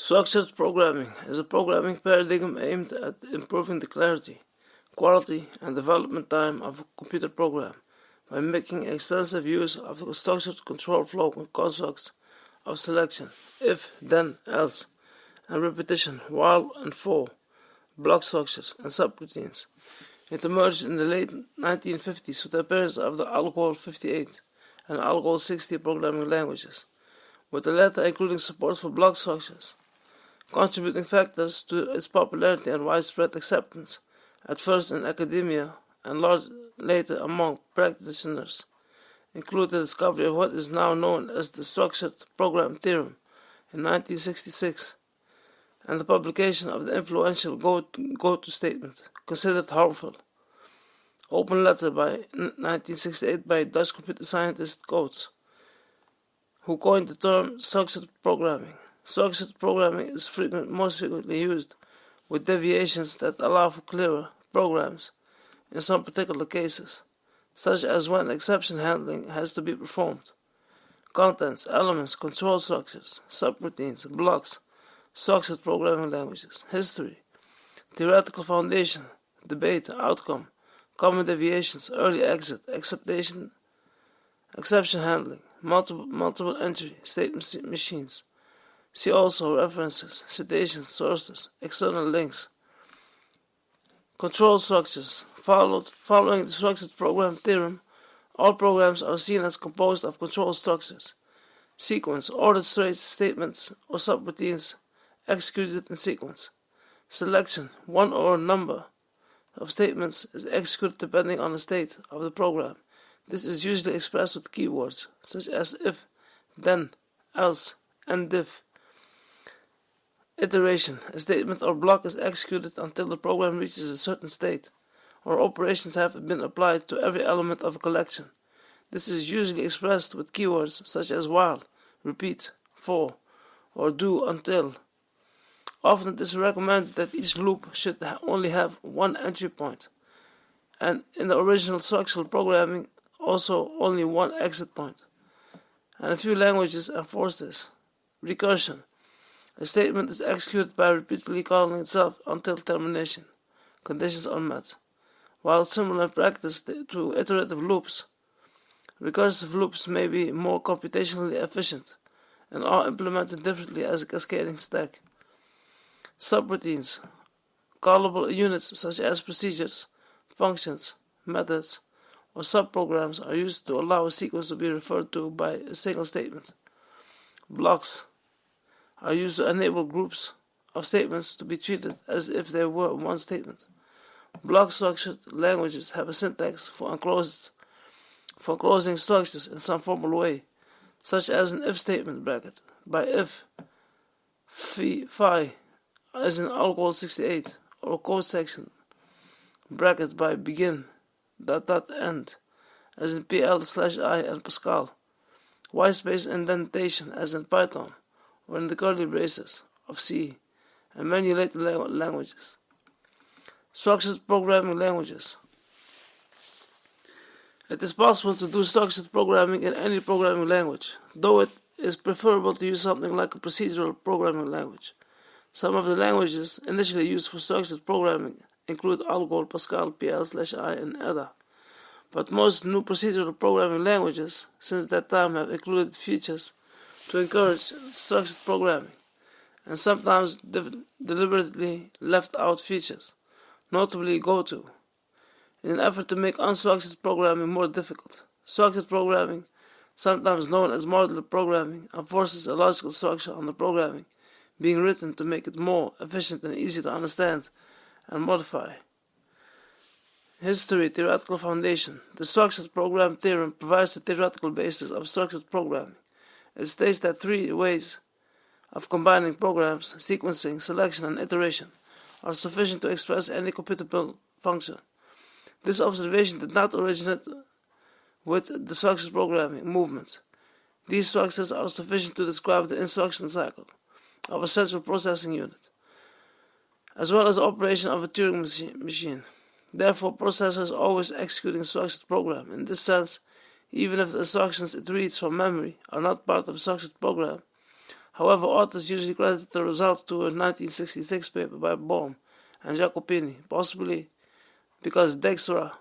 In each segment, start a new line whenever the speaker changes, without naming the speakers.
Structured programming is a programming paradigm aimed at improving the clarity, quality, and development time of a computer program by making extensive use of the structured control flow constructs of selection, if, then, else, and repetition, while and for, block structures, and subroutines. It emerged in the late 1950s with the appearance of the Algol 58 and Algol 60 programming languages, with the latter including support for block structures. Contributing factors to its popularity and widespread acceptance, at first in academia and later among practitioners, include the discovery of what is now known as the structured program theorem in 1966 and the publication of the influential go-to statement, considered harmful, open letter by 1968 by Dutch computer scientist Coates, who coined the term structured programming. Structured programming is most frequently used with deviations that allow for clearer programs in some particular cases, such as when exception handling has to be performed. Contents, elements, control structures, subroutines, blocks, structured programming languages, history, theoretical foundation, debate, outcome, common deviations, early exit, exception handling, multiple entry, state machines. See also references, citations, sources, external links. Control structures. Following the structured program theorem, all programs are seen as composed of control structures. Sequence, ordered statements or subroutines executed in sequence. Selection, one or number of statements is executed depending on the state of the program. This is usually expressed with keywords such as if, then, else, and if. Iteration, a statement or block is executed until the program reaches a certain state, or operations have been applied to every element of a collection. This is usually expressed with keywords such as while, repeat, for, or do until. Often it is recommended that each loop should only have one entry point, and in the original structural programming also only one exit point. And a few languages enforce this. Recursion. A statement is executed by repeatedly calling itself until termination. Conditions are met. While similar in practice to iterative loops, recursive loops may be more computationally efficient and are implemented differently as a cascading stack. Subroutines. Callable units such as procedures, functions, methods, or subprograms are used to allow a sequence to be referred to by a single statement. Blocks are used to enable groups of statements to be treated as if they were one statement. Block-structured languages have a syntax for enclosing structures in some formal way, such as an if statement bracket by if, phi, as in Algol 68, or a code section bracket by begin, end, as in PL/I and Pascal, whitespace indentation as in Python, or in the curly braces of C, and many later languages. Structured programming languages. It is possible to do structured programming in any programming language, though it is preferable to use something like a procedural programming language. Some of the languages initially used for structured programming include Algol, Pascal, PL/I, and Ada. But most new procedural programming languages since that time have included features to encourage structured programming, and sometimes deliberately left out features, notably GoTo, in an effort to make unstructured programming more difficult. Structured programming, sometimes known as modular programming, enforces a logical structure on the programming being written to make it more efficient and easy to understand and modify. History, theoretical foundation. The structured program theorem provides the theoretical basis of structured programming. It states that three ways of combining programs, sequencing, selection, and iteration, are sufficient to express any computable function. This observation did not originate with the structured programming movement. These structures are sufficient to describe the instruction cycle of a central processing unit, as well as the operation of a Turing machine. Therefore, processors always executing a structured program. In this sense, even if the instructions it reads from memory are not part of a structured program, However, authors usually credit the result to a 1966 paper by Bohm and Jacopini, possibly because Dijkstra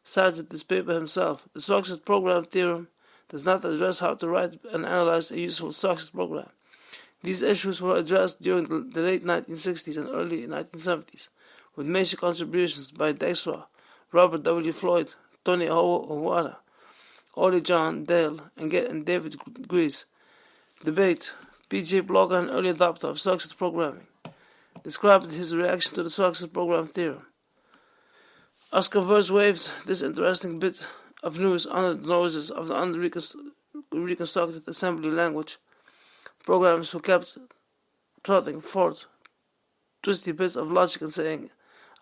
cited this paper himself. The structured program theorem does not address how to write and analyze a useful structured program. These issues were addressed during the late 1960s and early 1970s, with major contributions by Dijkstra, Robert W. Floyd, Tony Owada, Ollie John Dale, and David Grease. Debate. P.J. Blogger, an early adopter of structured programming, described his reaction to the structured program theorem. Oscar Verse waved this interesting bit of news under the noses of the unreconstructed assembly language programmers who kept trotting forth twisty bits of logic and saying,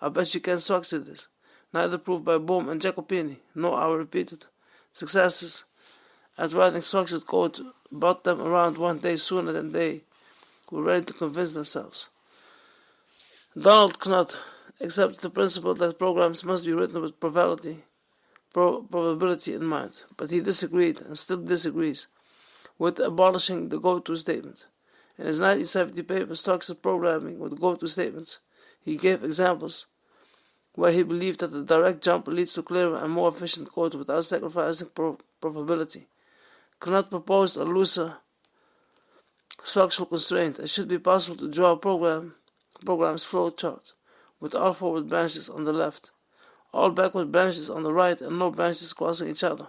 "I bet you can structure this." Neither proved by Bohm and Jacopini, nor our repeated successes at writing structured code brought them around one day sooner than they were ready to convince themselves. Donald Knuth accepted the principle that programs must be written with probability in mind, but he disagreed, and still disagrees, with abolishing the go-to statement. In his 1970 paper, Structured Programming with Go-To Statements, he gave examples where he believed that the direct jump leads to clearer and more efficient code without sacrificing probability. Knuth proposed a looser structural constraint. It should be possible to draw a program's flow chart with all forward branches on the left, all backward branches on the right, and no branches crossing each other.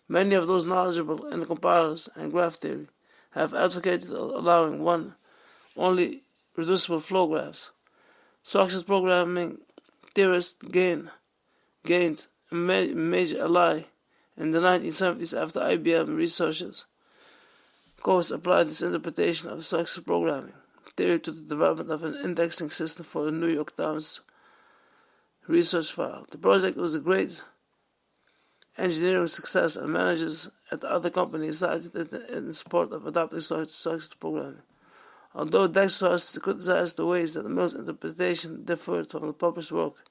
Many of those knowledgeable in compilers and graph theory have advocated allowing only reducible flow graphs. Structured programming theorists gained a major ally in the 1970s after IBM researchers Coase applied this interpretation of structured programming theory to the development of an indexing system for the New York Times research file. The project was a great engineering success, and managers at other companies cited it in support of adopting structured programming. Although Dijkstra criticized the ways that Mill's interpretation differed from the published work,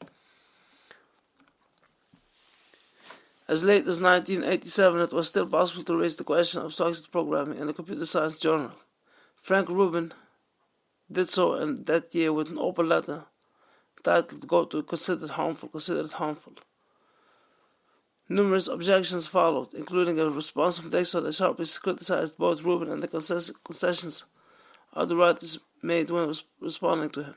as late as 1987, it was still possible to raise the question of structured programming in the Computer Science Journal. Frank Rubin did so in that year with an open letter titled "Go to Considered Harmful." Numerous objections followed, including a response from Dijkstra that sharply criticized both Rubin and the concessions other writers made when responding to him.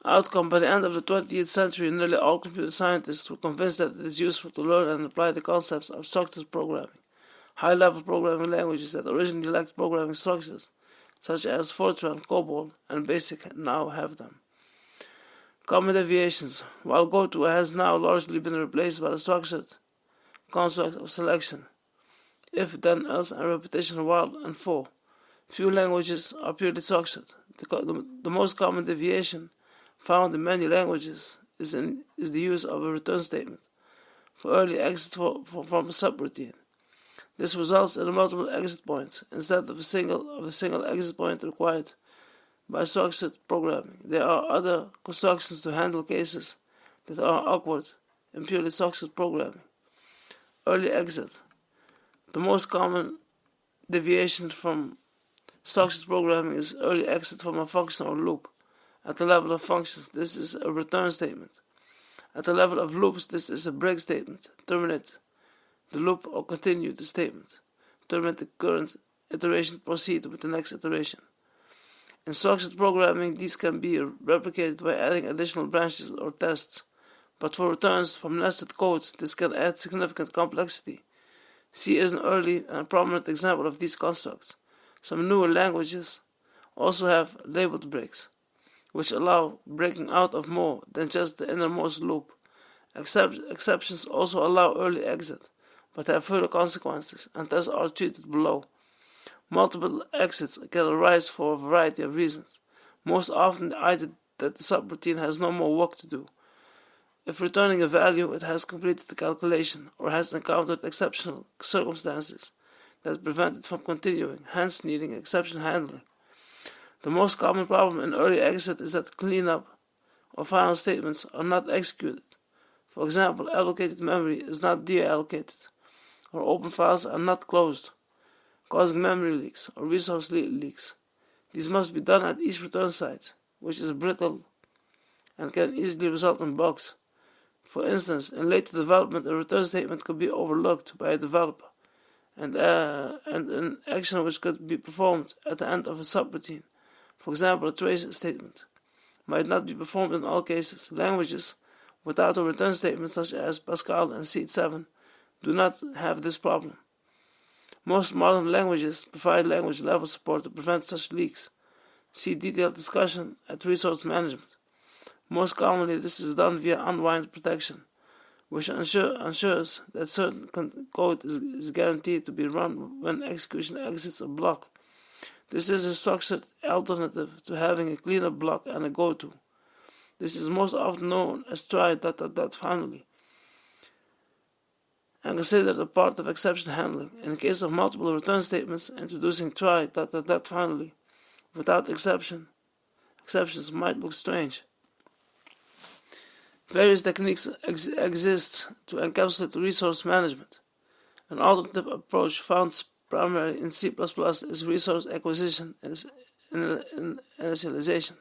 Outcome: by the end of the 20th century, nearly all computer scientists were convinced that it is useful to learn and apply the concepts of structured programming. High-level programming languages that originally lacked programming structures, such as Fortran, COBOL, and BASIC, now have them. Common deviations. While GoTo has now largely been replaced by the structured construct of selection, if, then, else, and repetition while and for, few languages are purely structured. The most common deviation found in many languages is the use of a return statement for early exit from a subroutine. This results in multiple exit points instead of the single exit point required by structured programming. There are other constructions to handle cases that are awkward in purely structured programming. Early exit. The most common deviation from structured programming is early exit from a function or loop. At the level of functions, this is a return statement. At the level of loops, this is a break statement. Terminate the loop or continue the statement. Terminate the current iteration, proceed with the next iteration. In structured programming, these can be replicated by adding additional branches or tests, but for returns from nested code, this can add significant complexity. C is an early and prominent example of these constructs. Some newer languages also have labeled breaks, which allow breaking out of more than just the innermost loop. Exceptions also allow early exit, but have further consequences, and thus are treated below. Multiple exits can arise for a variety of reasons, most often either that the subroutine has no more work to do. If returning a value, it has completed the calculation or has encountered exceptional circumstances that prevent it from continuing, hence needing exception handling. The most common problem in early exit is that cleanup or final statements are not executed. For example, allocated memory is not deallocated, or open files are not closed. causing memory leaks or resource leaks. These must be done at each return site, which is brittle and can easily result in bugs. For instance, in later development, a return statement could be overlooked by a developer, and an action which could be performed at the end of a subroutine, for example a trace statement, might not be performed in all cases. Languages without a return statement such as Pascal and C7 do not have this problem. Most modern languages provide language level support to prevent such leaks. See detailed discussion at resource management. Most commonly this is done via unwind protection, which ensures that certain code is guaranteed to be run when execution exits a block. This is a structured alternative to having a cleanup block and a goto. This is most often known as try ... finally, and considered a part of exception handling. In the case of multiple return statements, introducing try ... finally without exceptions might look strange. Various techniques exist to encapsulate resource management. An alternative approach found primarily in C++ is resource acquisition and initialization,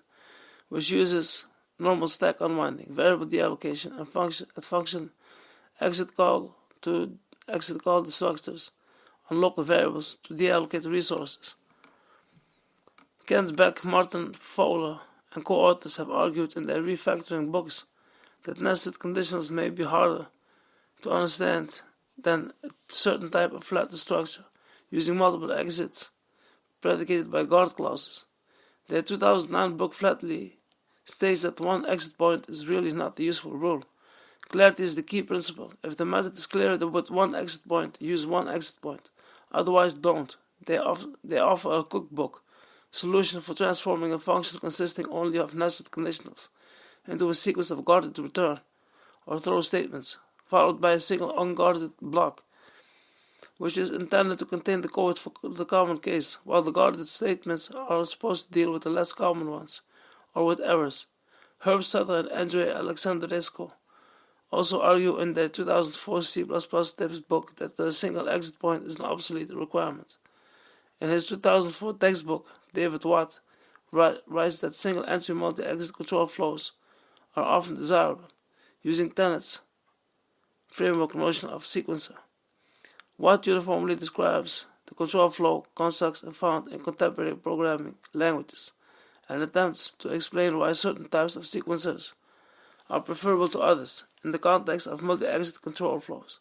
which uses normal stack unwinding, variable deallocation, and function exit call destructors on local variables to deallocate resources. Kent Beck, Martin Fowler, and co-authors have argued in their refactoring books that nested conditionals may be harder to understand than a certain type of flat structure using multiple exits predicated by guard clauses. Their 2009 book flatly states that one exit point is really not the useful rule. Clarity is the key principle. If the method is clear with one exit point, use one exit point. Otherwise, don't. They offer a cookbook solution for transforming a function consisting only of nested conditionals into a sequence of guarded return or throw statements, followed by a single unguarded block, which is intended to contain the code for the common case, while the guarded statements are supposed to deal with the less common ones, or with errors. Herb Sutter and Andrei Alexandrescu also argue in their 2004 C++ textbook that the single exit point is an obsolete requirement. In his 2004 textbook, David Watt writes that single-entry multi-exit control flows are often desirable, using tenets framework notion of sequencer. Watt uniformly describes the control flow constructs found in contemporary programming languages and attempts to explain why certain types of sequencers are preferable to others in the context of multi-exit control flows.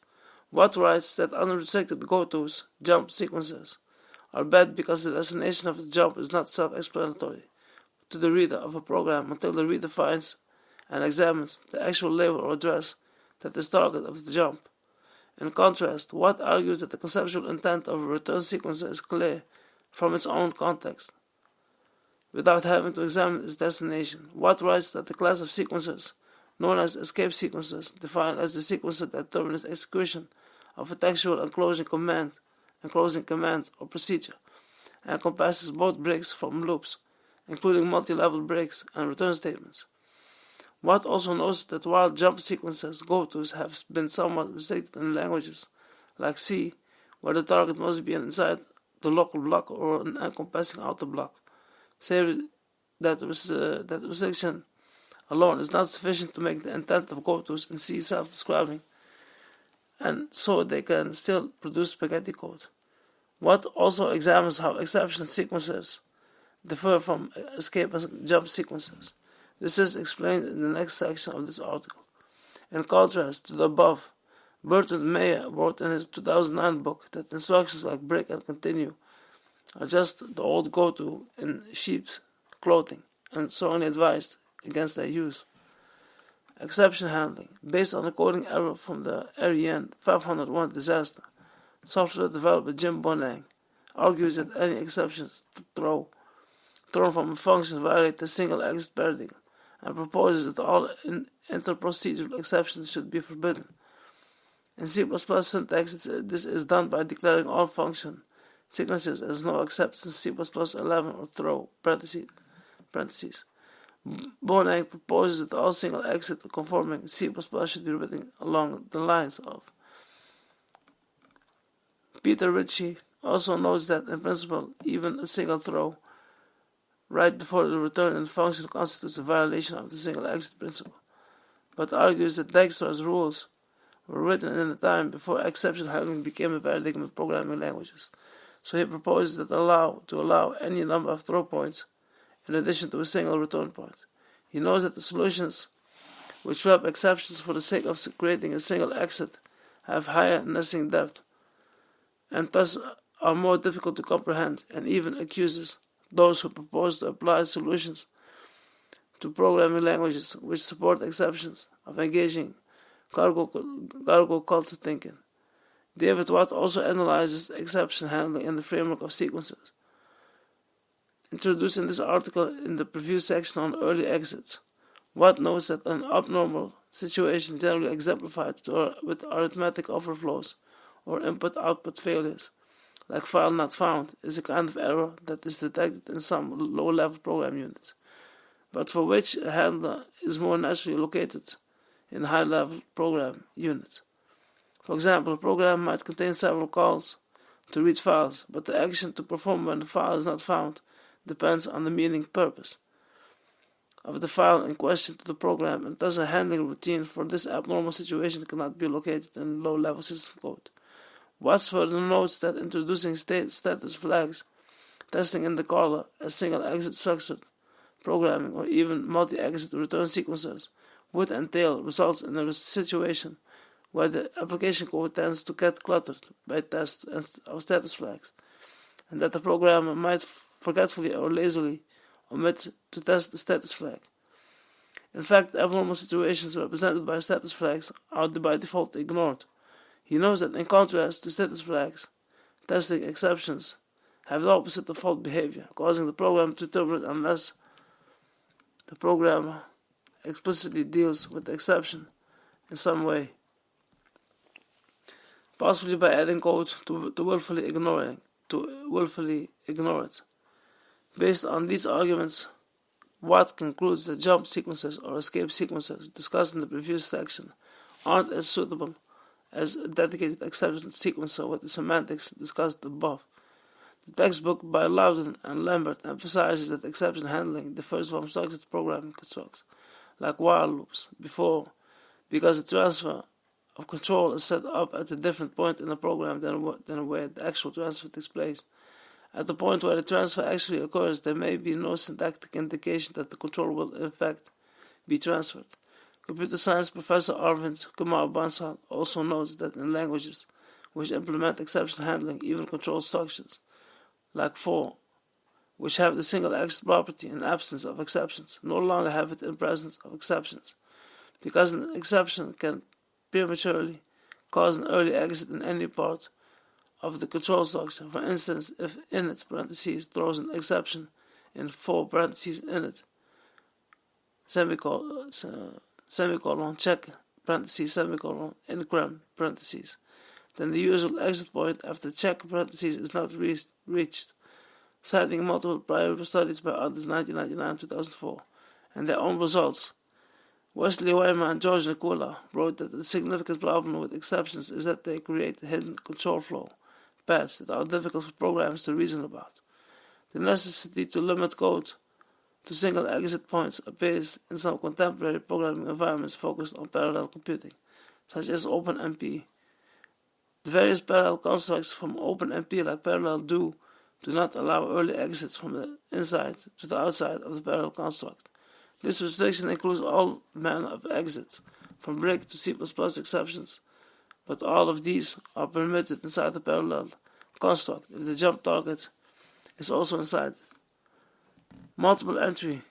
Watt writes that unrestricted gotos, jump sequencers, are bad because the destination of the jump is not self-explanatory to the reader of a program until the reader finds and examines the actual label or address that is target of the jump. In contrast, Watt argues that the conceptual intent of a return sequencer is clear from its own context, without having to examine its destination. Watt writes that the class of sequencers, known as escape sequencers, defined as the sequencer that terminates execution of a textual enclosing command or procedure, encompasses both breaks from loops, including multi-level breaks and return statements. Watt also notes that while jump sequencers gotos have been somewhat restricted in languages like C, where the target must be inside the local block or an encompassing outer block, say that restriction alone is not sufficient to make the intent of gotos in C self-describing, and so they can still produce spaghetti code. Watt also examines how exception sequencers differ from escape and jump sequencers. This is explained in the next section of this article. In contrast to the above, Bertrand Meyer wrote in his 2009 book that instructions like break and continue are just the old go-to in sheep's clothing and strongly advised against their use. Exception handling. Based on a coding error from the REN 501 disaster, software developer Jim Bonang argues that any exceptions thrown from a function violate the single exit paradigm and proposes that all interprocedural exceptions should be forbidden. In C++ syntax, this is done by declaring all function signatures as no exceptions C++11 or throw parentheses. Bonang proposes that all single exit conforming C++ should be written along the lines of. Peter Ritchie also notes that, in principle, even a single throw right before the return in the function constitutes a violation of the single exit principle, but argues that Dijkstra's rules were written in a time before exception handling became a paradigm in programming languages. So he proposes that allow any number of throw points in addition to a single return point. He knows that the solutions which trap exceptions for the sake of creating a single exit have higher nesting depth and thus are more difficult to comprehend, and even accuses those who propose to apply solutions to programming languages which support exceptions of engaging cargo cult thinking. David Watt also analyzes exception handling in the framework of sequences, introduced in this article in the preview section on early exits. Watt notes that an abnormal situation generally exemplified with arithmetic overflows or input-output failures, like file not found, is a kind of error that is detected in some low-level program units, but for which a handler is more naturally located in high-level program units. For example, a program might contain several calls to read files, but the action to perform when the file is not found depends on the meaning purpose of the file in question to the program, and thus a handling routine for this abnormal situation cannot be located in low-level system code. Watts further notes that introducing status flags, testing in the caller as single-exit structured programming, or even multi-exit return sequencers would entail results in a situation where the application code tends to get cluttered by tests of status flags, and that the programmer might forgetfully or lazily omit to test the status flag. In fact, abnormal situations represented by status flags are by default ignored. He knows that in contrast to status flags, testing exceptions have the opposite default behavior, causing the program to terminate unless the programmer explicitly deals with the exception in some way, possibly by adding code to willfully ignore it. Based on these arguments, Watt concludes that jump sequences or escape sequences discussed in the previous section aren't as suitable as a dedicated exception sequencer with the semantics discussed above. The textbook by Loudon and Lambert emphasizes that exception handling differs from structured programming constructs, like while loops, because the transfer of control is set up at a different point in the program than where the actual transfer takes place. At the point where the transfer actually occurs, there may be no syntactic indication that the control will in fact be transferred. Computer science professor Arvind Kumar Bansal also notes that in languages which implement exception handling, even control structures, like for, which have the single exit property in absence of exceptions, no longer have it in presence of exceptions, because an exception can prematurely cause an early exit in any part of the control structure. For instance, if init parentheses throws an exception in for parentheses init semicolon check parentheses semicolon increment parentheses, then the usual exit point after check parentheses is not reached, citing multiple prior studies by others 1999-2004 and their own results. Wesley Weimer and George Nicola wrote that the significant problem with exceptions is that they create a hidden control flow paths that are difficult for programs to reason about. The necessity to limit code to single exit points appears in some contemporary programming environments focused on parallel computing, such as OpenMP. The various parallel constructs from OpenMP, like parallel do not allow early exits from the inside to the outside of the parallel construct. This restriction includes all manner of exits, from break to C++ exceptions, but all of these are permitted inside the parallel construct if the jump target is also inside it. Multiple entry.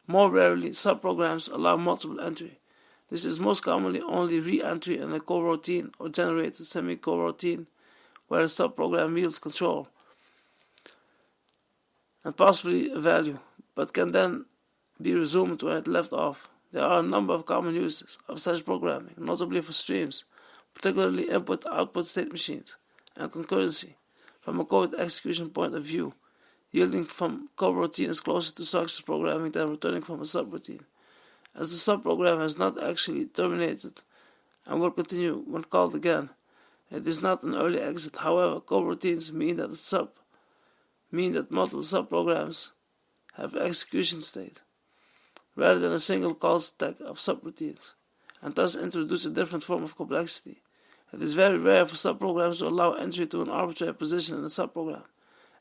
More rarely, subprograms allow multiple entry. This is most commonly only re-entry in a coroutine or generated semi-coroutine where a subprogram yields control and possibly a value, but can then be resumed where it left off. There are a number of common uses of such programming, notably for streams, particularly input-output state machines, and concurrency, from a code execution point of view. Yielding from coroutine is closer to structured programming than returning from a subroutine, as the subprogram has not actually terminated and will continue when called again. It is not an early exit. However, coroutines mean that multiple subprograms have execution state, rather than a single call stack of subroutines, and thus introduce a different form of complexity. It is very rare for subprograms to allow entry to an arbitrary position in a subprogram,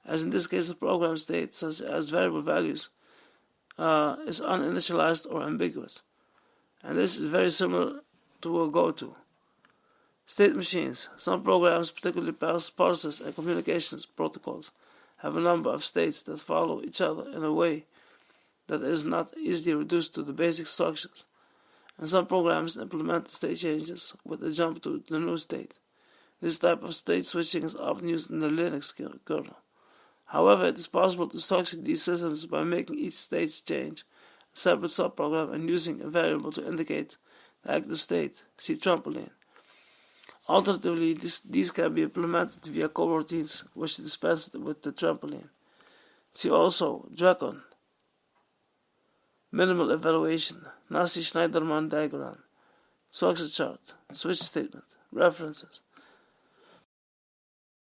as in this case the program state, such as variable values, is uninitialized or ambiguous. And this is very similar to a goto. State machines. Some programs, particularly parsers and communications protocols, have a number of states that follow each other in a way that is not easily reduced to the basic structures, and some programs implement state changes with a jump to the new state. This type of state switching is often used in the Linux kernel. However, it is possible to structure these systems by making each state change a separate subprogram and using a variable to indicate the active state. See trampoline. Alternatively, these can be implemented via coroutines, which dispense with the trampoline. See also Dracon. Minimal evaluation, Nazi-Schneiderman diagram, structure chart, switch statement, references.